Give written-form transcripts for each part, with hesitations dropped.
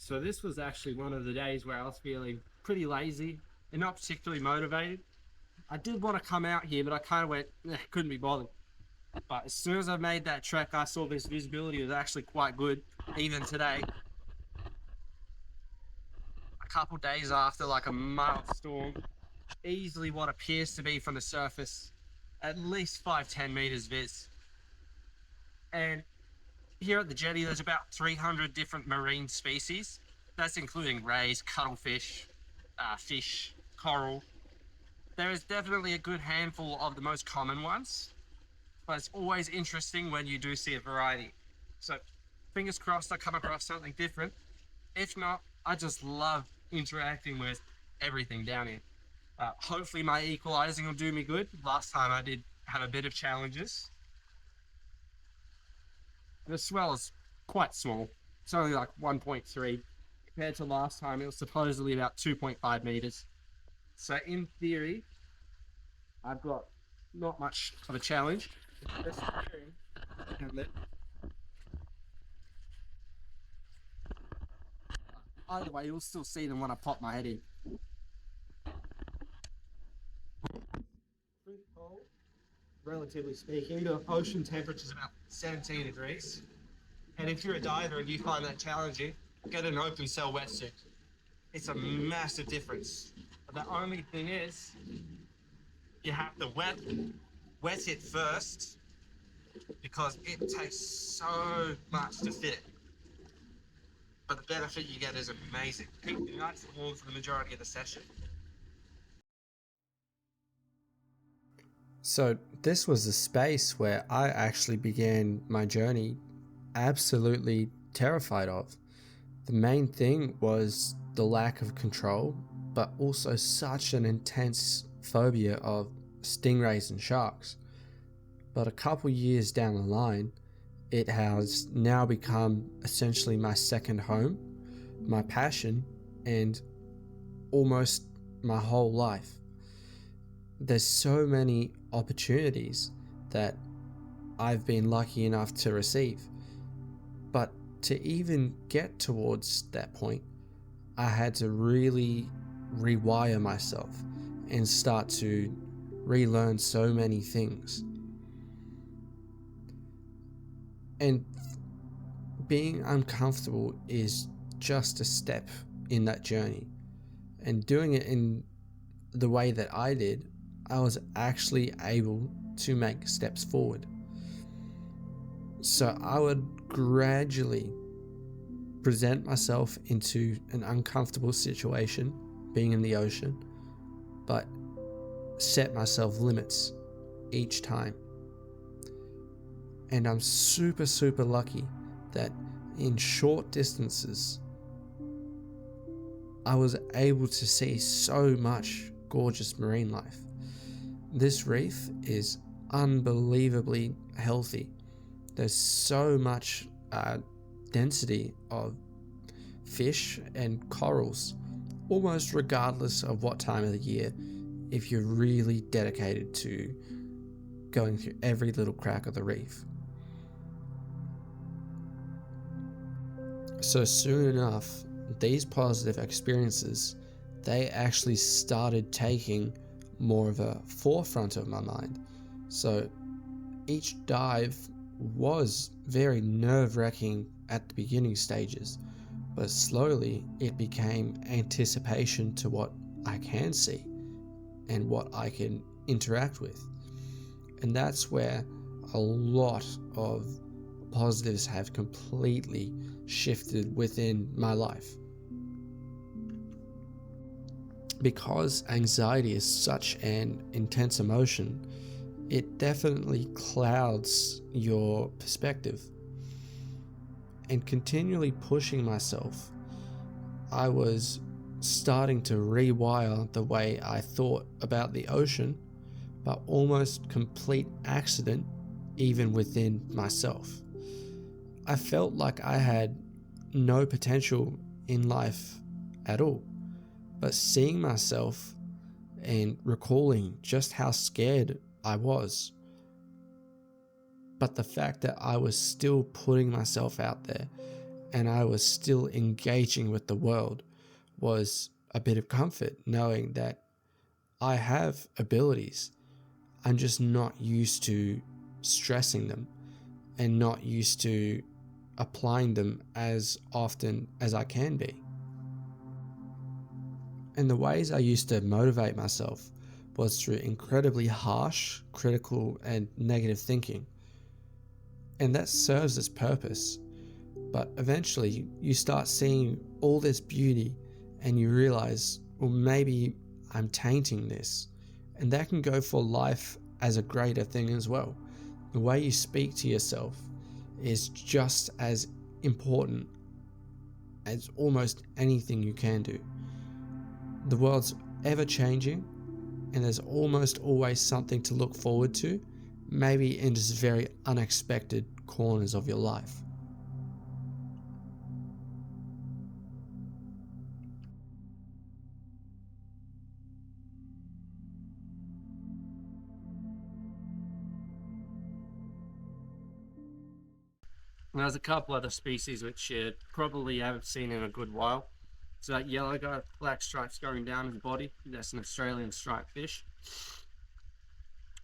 So this was actually one of the days where I was feeling pretty lazy and not particularly motivated. I did want to come out here, but I kind of went, couldn't be bothered. But as soon as I made that trek, I saw this visibility was actually quite good. Even today, a couple days after like a mild storm, easily what appears to be from the surface, at least 5-10 meters viz. And here at the jetty, there's about 300 different marine species. That's including rays, cuttlefish, fish, coral. There is definitely a good handful of the most common ones, but it's always interesting when you do see a variety. So fingers crossed I come across something different. If not, I just love interacting with everything down here. Hopefully my equalizing will do me good. Last time I did have a bit of challenges. The swell is quite small. It's only like 1.3. Compared to last time, it was supposedly about 2.5 meters. So in theory, I've got not much of a challenge. Either way, you'll still see them when I pop my head in. Pretty cold, relatively speaking. The ocean temperature is about 17 degrees. And if you're a diver and you find that challenging, get an open cell wetsuit. It's a massive difference. But the only thing is, you have to wet it first because it takes so much to fit. But the benefit you get is amazing. Keep it nice and warm for the majority of the session. So this was the space where I actually began my journey absolutely terrified of. The main thing was the lack of control, but also such an intense phobia of stingrays and sharks. But a couple years down the line, it has now become essentially my second home, my passion, and almost my whole life. There's so many opportunities that I've been lucky enough to receive. But to even get towards that point, I had to really rewire myself and start to relearn so many things. And being uncomfortable is just a step in that journey. And doing it in the way that I did, I was actually able to make steps forward. So I would gradually present myself into an uncomfortable situation, being in the ocean, but set myself limits each time. And I'm super, super lucky that in short distances, I was able to see so much gorgeous marine life. This reef is unbelievably healthy. There's so much density of fish and corals, almost regardless of what time of the year, if you're really dedicated to going through every little crack of the reef. So soon enough, these positive experiences, they actually started taking more of a forefront of my mind. So each dive was very nerve-wracking at the beginning stages, but slowly it became anticipation to what I can see and what I can interact with. And that's where a lot of positives have completely shifted within my life. Because anxiety is such an intense emotion, it definitely clouds your perspective. And continually pushing myself, I was starting to rewire the way I thought about the ocean, but almost complete accident even within myself. I felt like I had no potential in life at all, but seeing myself and recalling just how scared I was, but the fact that I was still putting myself out there and I was still engaging with the world was a bit of comfort, knowing that I have abilities. I'm just not used to stressing them and not used to applying them as often as I can be. And the ways I used to motivate myself was through incredibly harsh, critical, and negative thinking. And that serves its purpose. But eventually, you start seeing all this beauty and you realize, well, maybe I'm tainting this. And that can go for life as a greater thing as well. The way you speak to yourself is just as important as almost anything you can do. The world's ever changing, and there's almost always something to look forward to, maybe in just very unexpected corners of your life. And there's a couple other species which you probably haven't seen in a good while. So that yellow guy, black stripes going down his body, that's an Australian striped fish.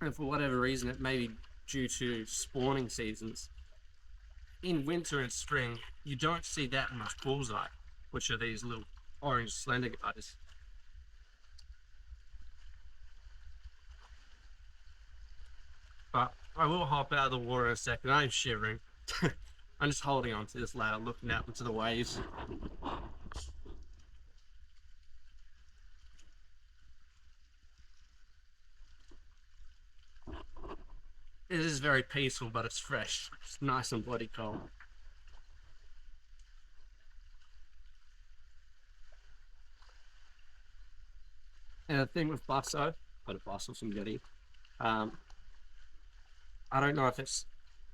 And for whatever reason, it may be due to spawning seasons. In winter and spring, you don't see that much bullseye, which are these little orange slender guys. But I will hop out of the water in a second. I'm shivering. I'm just holding on to this ladder, looking out into the waves. It is very peaceful, but it's fresh. It's nice and bloody cold. And the thing with Busselton Jetty, I don't know if it's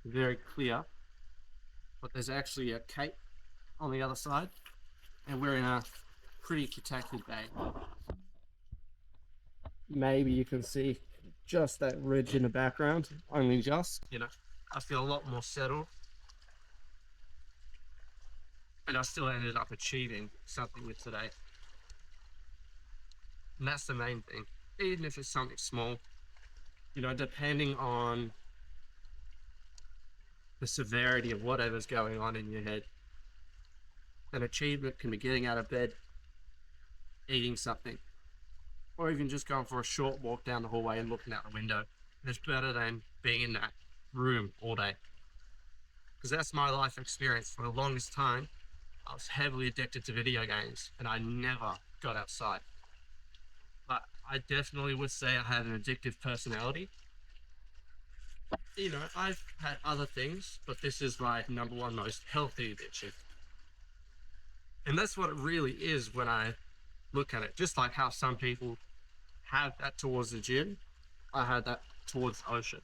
very clear, but there's actually a cape on the other side, and we're in a pretty protected bay. Maybe you can see just that ridge in the background, only just, I feel a lot more settled. And I still ended up achieving something with today. And that's the main thing. Even if it's something small, depending on the severity of whatever's going on in your head, an achievement can be getting out of bed, eating something, or even just going for a short walk down the hallway and looking out the window. It's better than being in that room all day. Because that's my life experience. For the longest time, I was heavily addicted to video games and I never got outside. But I definitely would say I had an addictive personality. I've had other things, but this is my number one most healthy addiction. And that's what it really is when I look at it. Just like how some people have that towards the gym, I had that towards the ocean.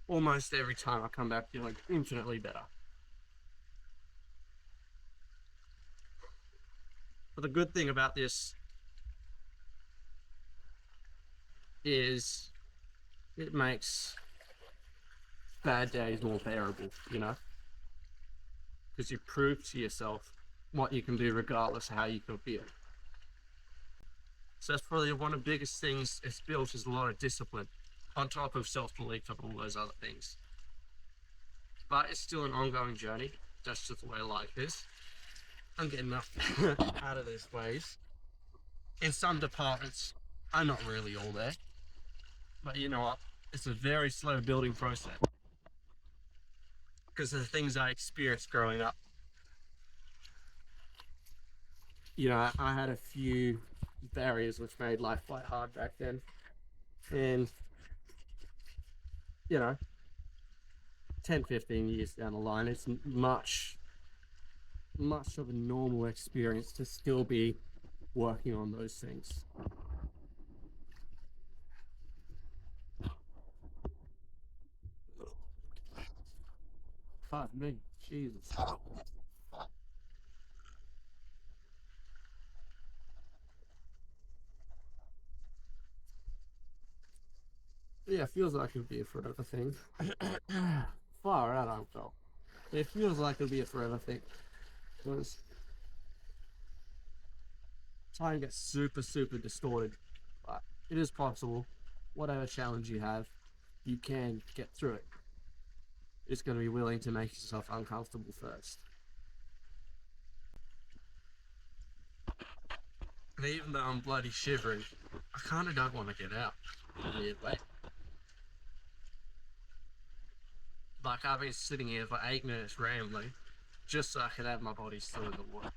Almost every time I come back feeling infinitely better. But the good thing about this is it makes bad days more bearable, because you prove to yourself what you can do regardless of how you can feel. So that's probably one of the biggest things it's built, is a lot of discipline on top of self-belief and all those other things. But it's still an ongoing journey. That's just the way life is. I'm getting enough out of these ways. In some departments, I'm not really all there. But you know what? It's a very slow building process. Because of the things I experienced growing up. I had a few barriers which made life quite hard back then. And, 10, 15 years down the line, it's much of a normal experience to still be working on those things. Pardon me, Jesus. Yeah, feels like it'd be a forever thing. Far out, Uncle. It feels like it'll be a forever thing. Because time gets super, super distorted. But it is possible. Whatever challenge you have, you can get through it. It's going to be willing to make yourself uncomfortable first. And even though I'm bloody shivering, I kind of don't want to get out. Weirdly. Like I've been sitting here for 8 minutes rambling, just so I could have my body still in the water.